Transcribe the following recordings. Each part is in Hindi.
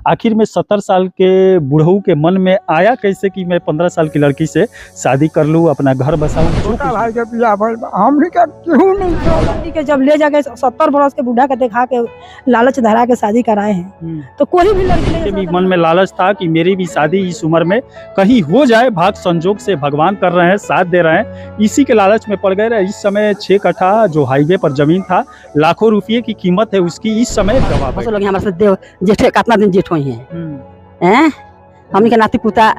आखिर में 70 साल के बुढ़ऊ के मन में आया कैसे कि मैं 15 साल की लड़की से शादी कर लूं, अपना घर बसाऊं। छोटा भाई के पिया हमने क्या क्यों नहीं के जब ले जाके 70 बरस के बूढ़ा के दिखा के लालच धरा के शादी कराए हैं, तो कोई भी लड़की के भी मन में लालच था कि मेरी भी शादी इस उम्र में कहीं हो जाए। भाग संजोग से भगवान कर रहे हैं, साथ दे रहे हैं, इसी के लालच में पड़ गए। इस समय 6 कट्ठा जो हाईवे पर जमीन था, लाखों रुपये की कीमत है उसकी, इस समय गवा बैठे। लोग हमारे देव जेठे कितना दिन जेठ हुई हैं, हमनी के नाती पुता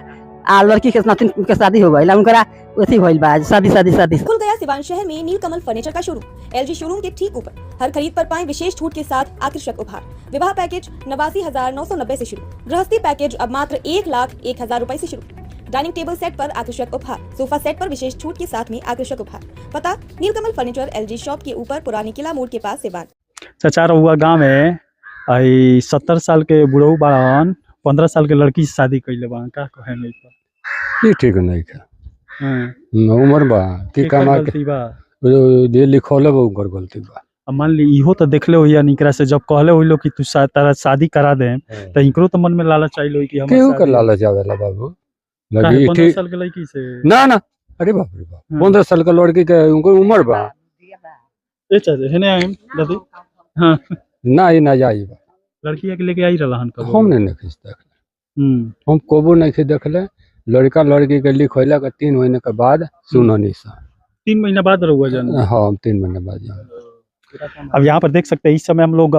आ लड़की के नाती के शादी हो गई, उनकरा वैसी भइल बा शादी। खुल गया सिवान शहर में नीलकमल फर्नीचर का शोरूम। एलजी शोरूम के ठीक ऊपर हर खरीद पर पाएं विशेष छूट के साथ आकर्षक उपहार। विवाह पैकेज 89,990 से शुरू, गृहस्थी पैकेज अब मात्र 1,01,000 रुपए से शुरू। डाइनिंग टेबल सेट पर आकर्षक उपहार, सोफा सेट पर विशेष छूट के साथ में आकर्षक उपहार। पता नीलकमल फर्नीचर, एलजी शॉप के ऊपर, पुरानी किला मोड़ के पास, सिवान। चचा रहुआ गाँव में 70 साल के बुढ़ऊ बाड़न 15 साल के लड़की से शादी कैले बा, का कहे नहीं ये ठीक नहीं है। उम्र बा ती कमा के बा जे लिखौले बा उनकर गलती बा। अब मान ली इहो तो देखले हो या निकरा से जब कहले होइलो कि तू तारा शादी करा दे, तो इनकरो तो मन में लालच आइल होई कि हम केहू के लालच आवेला बाबू। लगी 15 साल के लड़की से ना अरे बाप रे बाप, 15 साल के लड़की के उनकर उम्र बा। ए चल हेने आइम दादी। हां ना ही ना जाई बा, लड़की के लेके आई रहलन कब हम नहीं खिस देखले। हम कोबो नहीं खिस देखले। लड़का लड़की के लिखैला के 3 महीने के बाद सुननी सा। 3 महीना बाद रहुआ जान। हां 3 महीने बाद जान। अब यहाँ पर देख सकते हैं इस समय हम लोग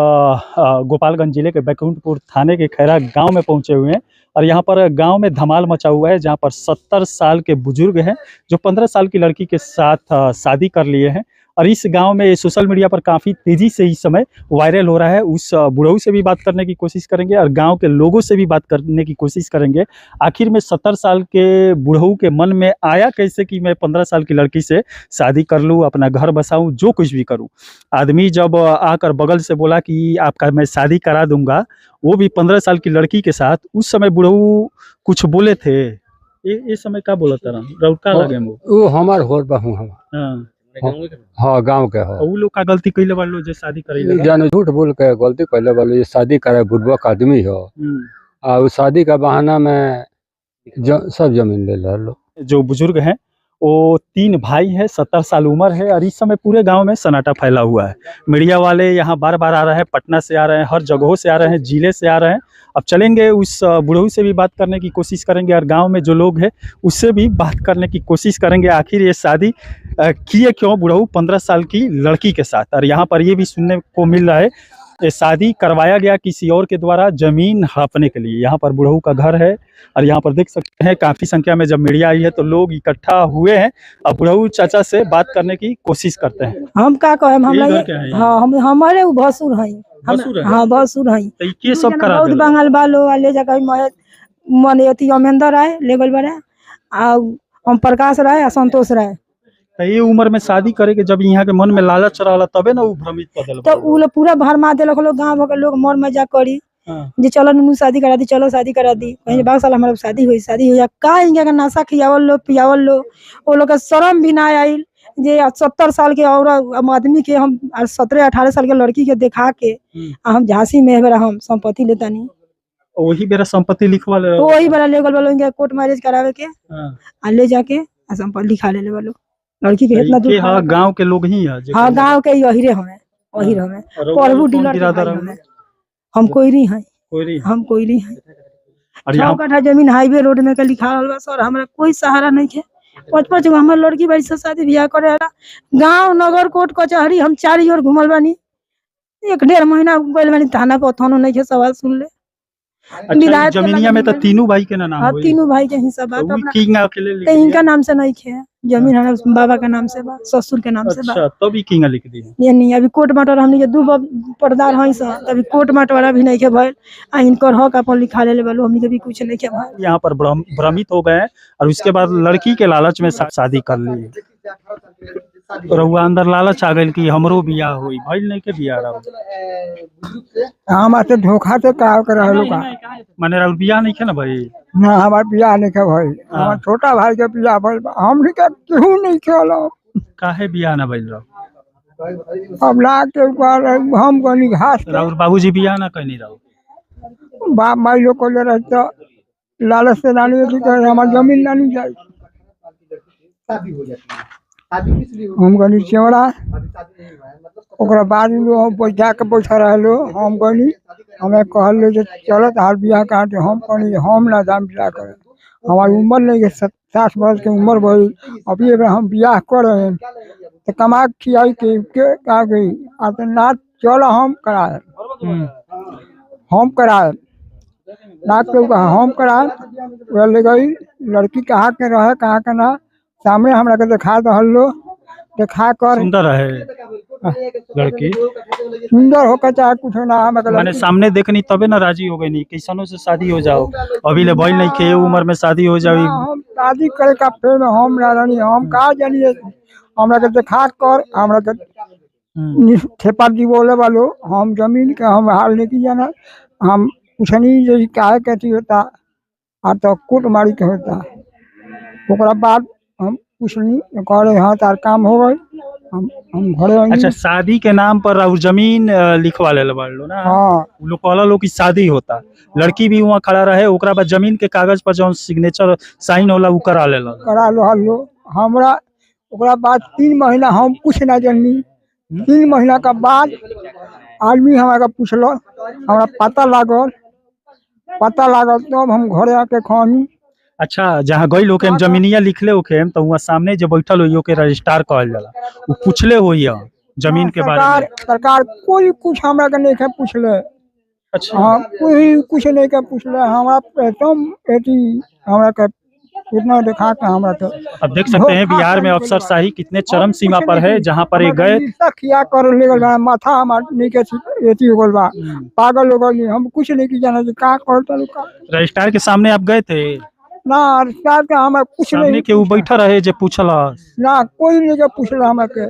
गोपालगंज जिले के बैकुंठपुर थाने के खैरा गांव में पहुंचे हुए हैं। और यहाँ पर गांव में धमाल मचा हुआ है, जहाँ पर 70 साल के बुजुर्ग हैं जो 15 साल की लड़की के साथ शादी कर लिए हैं। और इस गांव में सोशल मीडिया पर काफ़ी तेज़ी से इस समय वायरल हो रहा है। उस बुढ़ऊ से भी बात करने की कोशिश करेंगे और गांव के लोगों से भी बात करने की कोशिश करेंगे। आखिर में 70 साल के बुढ़ऊ के मन में आया कैसे कि मैं 15 साल की लड़की से शादी कर लूँ, अपना घर बसाऊँ, जो कुछ भी करूँ। आदमी जब आकर बगल से बोला कि आपका मैं शादी करा दूंगा, वो भी 15 साल की लड़की के साथ, उस समय बुढ़ऊ कुछ बोले थे। ये समय क्या बोला था रौका लगे वो हमार होर बाहू हम। हाँ गांव के हो। वो लोग का गलती कैले वालो जे शादी करे जाने झूठ बोल के गलती कैले वालो, ये शादी करे बुढ़बक आदमी हो। और शादी का बहाना में सब जमीन ले लो। जो बुजुर्ग हैं वो 3 भाई है, 70 साल उम्र है। और इस समय पूरे गांव में सन्नाटा फैला हुआ है। मीडिया वाले यहाँ बार बार आ रहे हैं, पटना से आ रहे हैं, हर जगहों से आ रहे हैं, जिले से आ रहे हैं। अब चलेंगे उस बुढ़ऊ से भी बात करने की कोशिश करेंगे और गांव में जो लोग हैं उससे भी बात करने की कोशिश करेंगे। आखिर ये शादी किए क्यों बुढ़ऊ 15 साल की लड़की के साथ। और यहाँ पर ये भी सुनने को मिल रहा है ये शादी करवाया गया किसी और के द्वारा जमीन हड़पने के लिए। यहाँ पर बुढ़ऊ का घर है और यहाँ पर देख सकते हैं काफ़ी संख्या में जब मीडिया आई है तो लोग इकट्ठा हुए हैं। अब बुढ़ऊ चाचा से बात करने की कोशिश करते हैं। हम का कहे हम हमारे भसुर हैं। हाँ भसुर हैं, ये सब करा बहुत बंगाल बालो ले जाकर मन अति अमेंदर आए ले गल बड़े हम प्रकाश राय संतोष राय। ये उम्र में शादी करे के जब यहाँ के मन में लालच रहा तबे ना वो भ्रमित कर देल। तो उ लोग पूरा भरमा देलक, लोग गांव के लोग मर मजाक करी जे चलो नुनू शादी करा दी, चलो शादी करा दी। कहीं 12 साल हमारा शादी हुई या का इनका का नशा खियावल लो पियावल लो। वो लोग का शर्म भी ना आइल जे 70 साल के और आदमी के हम 17-18 साल के लड़की के दिखा के हम झांसी में हम संपत्ति लेता नहीं। वही बेरा संपत्ति लिखवा ले, वही बेरा लेगल वालों इनका कोर्ट मैरिज करावे के ले जाके संपत्ति लिखा ले वालों लड़की के इतना दूर। हाँ गांव के लोग ही है। हाँ गांव के यही हमें वही हमें प्रभु डीलर हम कोई नहीं है, हम कोई नहीं है। 6 कट्ठा जमीन हाईवे रोड में के लिखा हुआ सर, हमारा कोई सहारा नहीं है। 5-5 गो हमार लड़की बड़ी से शादी ब्याह करे गांव नगर कोर्ट कचहरी हम 4 ओर घूमल बानी। 1-1.5 महीना गइल बानी थाना पे, थानो नहीं के सवाल सुन ले। अच्छा, जमीनिया में तो तीनों भाई के नाम है। तीनों भाई के हिस्सा बात अपना इनका नाम से नहीं है। जमीन हमारे बाबा के नाम से बा, ससुर के नाम से बा। अच्छा, तब ही किंगा लिख दी है। ये नहीं अभी कोर्ट माटर हमने के 2 पर्दार हैं सा, अभी कोर्ट माटर भी नहीं के भइल। आ इनकर हक अपन लिखा ले वालो हमने के भी कुछ नहीं के भइल। यहाँ पर भ्रमित हो गए और उसके बाद लड़की के लालच में शादी कर ली। रहुआ अंदर लालच आ गई कि हमरो बियाह होई, भइल नहीं के बियाह रहा हम आते धोखा से का कर रहलो का माने रहुआ बियाह नहीं के ना भाई। ना हमार बियाह नहीं के भाई, हमार छोटा भाई के बियाह भाई हमने का क्यों नहीं खेलो। काहे बियाह ना भइल रहो? अब लाख के ऊपर हम कनी घास रहुआ बाबूजी बियाह ना कहनी रहो। बाप माई लोग को ले रहे तो लालच से नानी की कहे हमारी जमीन ना नहीं जाए। हम गनी चेवड़ा ओकरा बाद में हम बैठा के बैठा रहे हम गनी हमें कहल जे चलत हाल बियाह काटे हम कहनी हम ना दाम बियाह करे हमारी उम्र नहीं है 60 वर्ष की उम्र भई अभी अगर हम बियाह कर रहे हैं तो कमा खियाई के का गई आ तो ना चल हम कराए हम कराए ना तो हम कराए वह ले गई लड़की कहाँ के रहे कहाँ के ना सामने हमरा के देखा दहल लो देखा कर सुंदर है लड़की, सुंदर होकर चाहे कुछ ना मैंने सामने देखनी तबे ना राजी हो गई नहीं किसनों से शादी हो जाओ अभी ले भइल नहीं के उम्र में शादी हो जाओ। हम शादी करे का फेर में हम ना रहनी हम कहा जानिए हमरा के देखा कर हमरा के ठेपा दी बोले वालो हम जमीन के हम हाल नहीं की जाना हम कुछ नहीं जैसे काहे कहती होता आ तो कूट मारी के होता ओकरा बाद हम कुछ नहीं करे हाँ तार काम हो गए हम घरे अच्छा शादी के नाम पर और जमीन लिखवा ले लो ना। हाँ उ लोग कहला लो कि शादी होता लड़की भी वहाँ खड़ा रहे ओकरा बाद जमीन के कागज पर जो सिग्नेचर साइन होला उ करा ले करा लो हल्लो हमरा ओकरा बाद 3 महीना हम कुछ ना जाननी 3 महीना का बाद आदमी हमारा पूछलो हमरा पता लागल तो हम घरे आके खानी। अच्छा जहाँ गई लोग जमीनिया लिखले होके तो वहाँ सामने जो बैठल हो के रजिस्ट्रार कहल जाला वो पूछले हो जमीन के बारे में सरकार कोई कुछ हमरा के नहीं पूछले। अच्छा हाँ कोई कुछ नहीं के पूछले हमरा एकदम एती हमरा के इतना दिखा के हमरा के अब देख सकते हैं बिहार में अफसरशाही कितने चरम सीमा पर है जहाँ पर एक गए किया कर ले गल माथा हमार नीचे एती हो गल बा पागल हो गल हम कुछ नहीं की जाना का करता का रजिस्ट्रार के सामने आप गए थे ना रजिस्ट्रार के हमें कुछ नहीं के वो बैठा रहे जो पूछला ना कोई नहीं के पूछला हमें के।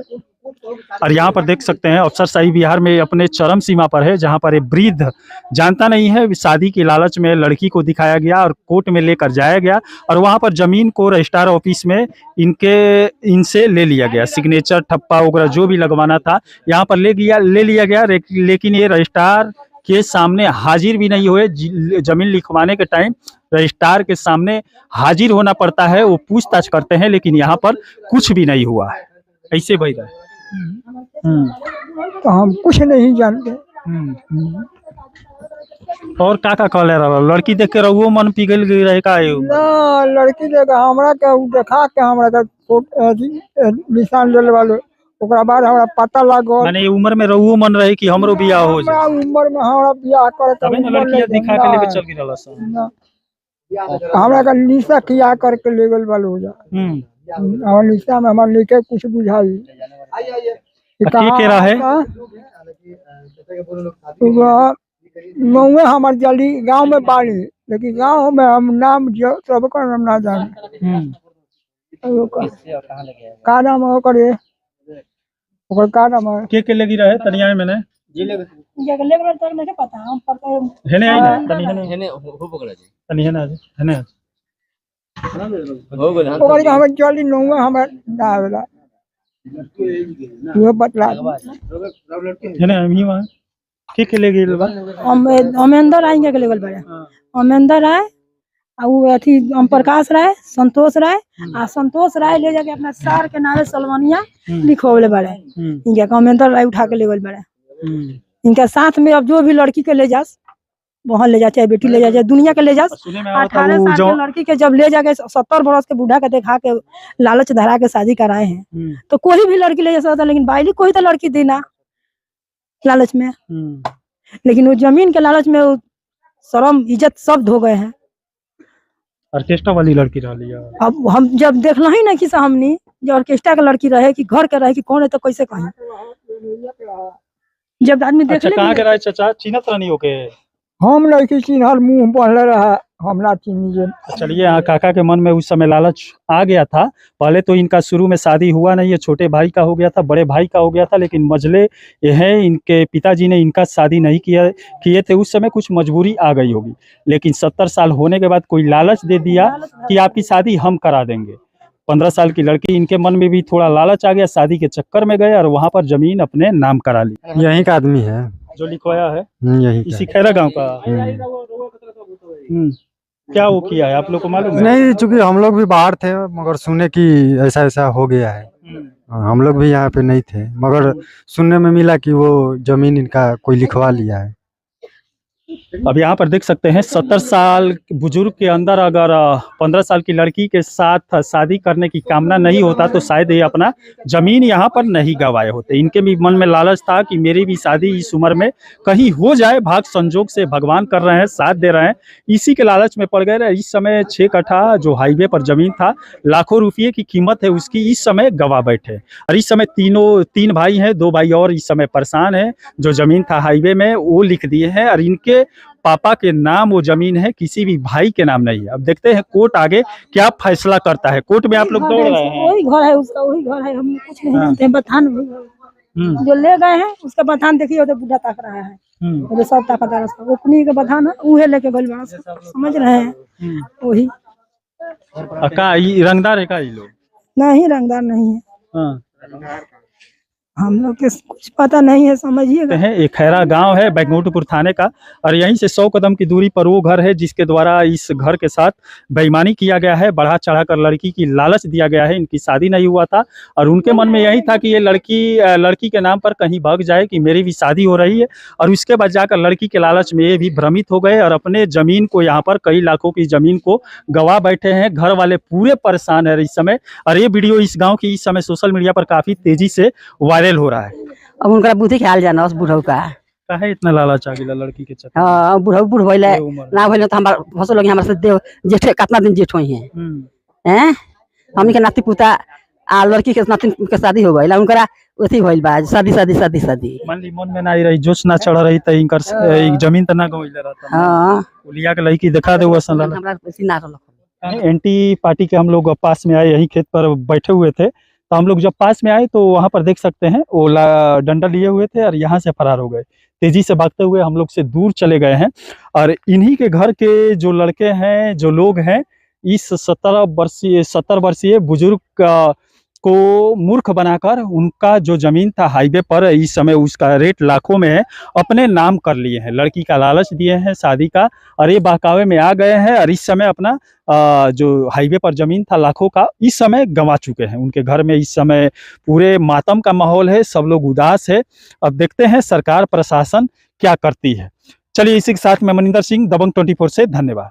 और यहाँ पर देख सकते हैं अफसरशाही बिहार में अपने चरम सीमा पर है जहाँ पर एक वृद्ध जानता नहीं है शादी के लालच में लड़की को दिखाया गया और कोर्ट में लेकर जाया गया और वहाँ पर जमीन को रजिस्ट्रार ऑफिस में इनसे ले लिया गया सिग्नेचर ठप्पा वगैरह जो भी लगवाना था यहाँ पर ले लिया गया लेकिन ये रजिस्ट्रार के सामने हाजिर भी नहीं हुए। जमीन लिखवाने के टाइम रजिस्ट्रार के सामने हाजिर होना पड़ता है वो पूछताछ करते हैं लेकिन यहाँ पर कुछ भी नहीं हुआ है ऐसे भाई तो हम कुछ नहीं जानते। और का कह रहा लड़की देख के रहुओ मन पिघल गई रहे का ना लड़की देख हमरा के देखा के हमरा के निशान ले वाले ओकरा बाद हमरा पता लागल माने उम्र में रहुओ मन रहे कि हमरो बियाह हो जाए उम्र में हमरा बियाह करे तबे ना लड़कियां दिखा के लेके चल गिरला सन हमरा का निशा किया करके ले गेल वाले हो जा और निशा में हमरा लेके कुछ बुझाई के रहे नौवे हमार जल्दी गांव में बाड़ी लेकिन गांव में हम नाम सबका नाम ना जाने का नाम है ओकर का नाम है के लगी रहे तनिया में ने जगले वाला तो नहीं पता हम पता हेने आई ना तनी हो पकड़ा जी तनी हेने हो गेल ओकर हम जल्दी नौवे हमार ना आवेला ये बतला हेने हम वहां के ले गेल बा हम अंदर आएंगे के लेवल बड़े हम अंदर आए वो अथी ओम प्रकाश राय संतोष राय आ संतोष राय ले जाके अपना सार के नारे सलमानिया लिखोले बड़े इनके कमेंटर राय उठा के लेवल बड़े इनके साथ में अब जो भी लड़की के ले जा वहाँ ले जा चाहे बेटी ले जा दुनिया के ले जा 18 साल की लड़की के जब ले जाके 70 बरस के बूढ़ा के देखा के लालच धरा के शादी कराए हैं तो कोई भी लड़की ले जा सकता लेकिन बाइली कोई तो लड़की देना लालच में लेकिन वो जमीन के लालच में शर्म इज्जत सब धो गए हैं। ऑर्केस्ट्रा वाली लड़की रही है अब हम जब देखना ही नहीं कि हमनी जो ऑर्केस्ट्रा के लड़की रहे कि घर के रहे कि कौन है तो कैसे कहें जब आदमी देख ले कहां के रहे चाचा चिन्हत रहनी होके हम लड़की चिन्हल मुंह बढ़ले रहा हम ना चिन्ह। चलिए यहाँ काका के मन में उस समय लालच आ गया था पहले तो इनका शुरू में शादी हुआ नहीं है छोटे भाई का हो गया था बड़े भाई का हो गया था लेकिन मजले ये है इनके पिताजी ने इनका शादी नहीं किए थे उस समय कुछ मजबूरी आ गई होगी लेकिन 70 साल होने के बाद कोई लालच दे दिया कि आपकी शादी हम करा देंगे। 15 साल की लड़की इनके मन में भी थोड़ा लालच आ गया शादी के चक्कर में गए और वहाँ पर जमीन अपने नाम करा ली। यहीं का आदमी है जो लिखवाया है यही इसी खैरा गांव का। क्या वो किया है आप लोग को मालूम है? नहीं, चूंकि हम लोग भी बाहर थे मगर सुने कि ऐसा ऐसा हो गया है। हम लोग भी यहाँ पे नहीं थे मगर सुनने में मिला कि वो जमीन इनका कोई लिखवा लिया है। अब यहाँ पर देख सकते हैं 70 साल बुजुर्ग के अंदर अगर 15 साल की लड़की के साथ शादी करने की कामना नहीं होता तो शायद ये अपना जमीन यहाँ पर नहीं गंवाए होते। इनके भी मन में लालच था कि मेरी भी शादी इस उम्र में कहीं हो जाए, भाग संजोग से भगवान कर रहे हैं, साथ दे रहे हैं, इसी के लालच में पड़ गए। इस समय 6 कट्ठा जो हाईवे पर जमीन था, लाखों रुपये की कीमत है उसकी, इस समय गंवा बैठे। और इस समय 3 भाई हैं, 2 भाई और इस समय परेशान हैं। जो जमीन था हाईवे में वो लिख दिए हैं और इनके पापा के नाम वो जमीन है, किसी भी भाई के नाम नहीं है। अब देखते हैं कोर्ट आगे क्या फैसला करता है। कोर्ट में आप लोग दौड़ रहे हैं। वही घर है उसका, वही घर है, हम कुछ नहीं जानते हैं। बथान जो ले गए हैं उसका बथान देखिए, तो बुढ़ा ताक रहा है, तो सब ताकत है उसका, उकनी के बथान है, उहे लेके गइल बड़ा, समझ रहे हैं। वही का ई रंगदार है का ई लोग? नहीं, रंगदार नहीं है। हाँ। हम लोग के कुछ पता नहीं है, समझिएगा। हैं एक खैरा गांव है बैकुंठपुर थाने का, और यहीं से 100 कदम की दूरी पर वो घर है जिसके द्वारा इस घर के साथ बेईमानी किया गया है, बढ़ा चढ़ाकर लड़की की लालच दिया गया है। इनकी शादी नहीं हुआ था और उनके मन में यही था कि ये लड़की के नाम पर कहीं भाग जाए कि मेरी भी शादी हो रही है, और उसके बाद जाकर लड़की के लालच में ये भी भ्रमित हो गए और अपने जमीन को यहाँ पर कई लाखों की जमीन को गवा बैठे हैं। घर वाले पूरे परेशान है इस समय, और ये वीडियो इस गाँव की इस समय सोशल मीडिया पर काफी तेजी से वायरल हो रहा है। अब उनका बुद्धि ख्याल जाना उस बुढ़ऊ का काहे इतना लालच आ गया लड़की के चक्कर? हाँ, बुढ़ऊ बुढ़ भइले ना भइले तो हमार फसल लोग हमरा से देव जेठ कितना दिन जेठ होई हैं हैं। हमनी के नाती पुता आ लड़की के नाती के शादी हो गइल, उनकरा ओथी भइल बा, शादी मान ली मन में ना आई रही, जोश ना चढ़ रही त इनकर जमीन त ना गइल रहता। हां, उलिया के लड़की दिखा दे वसन लाला। हमरा पैसे ना रहल। एंटी पार्टी के हम लोग पास में आए, यही खेत पर बैठे हुए थे, तो हम लोग जब पास में आए तो वहां पर देख सकते हैं वो डंडा लिए हुए थे और यहाँ से फरार हो गए। तेजी से भागते हुए हम लोग से दूर चले गए हैं। और इन्हीं के घर के जो लड़के हैं, जो लोग हैं, इस 70 वर्षीय बुजुर्ग को मूर्ख बनाकर उनका जो जमीन था हाईवे पर, इस समय उसका रेट लाखों में है, अपने नाम कर लिए हैं। लड़की का लालच दिए हैं शादी का, और ये बहकावे में आ गए हैं और इस समय अपना जो हाईवे पर जमीन था लाखों का, इस समय गंवा चुके हैं। उनके घर में इस समय पूरे मातम का माहौल है, सब लोग उदास है। अब देखते हैं सरकार प्रशासन क्या करती है। चलिए, इसी के साथ मैं मनिंदर सिंह, दबंग 24 से, धन्यवाद।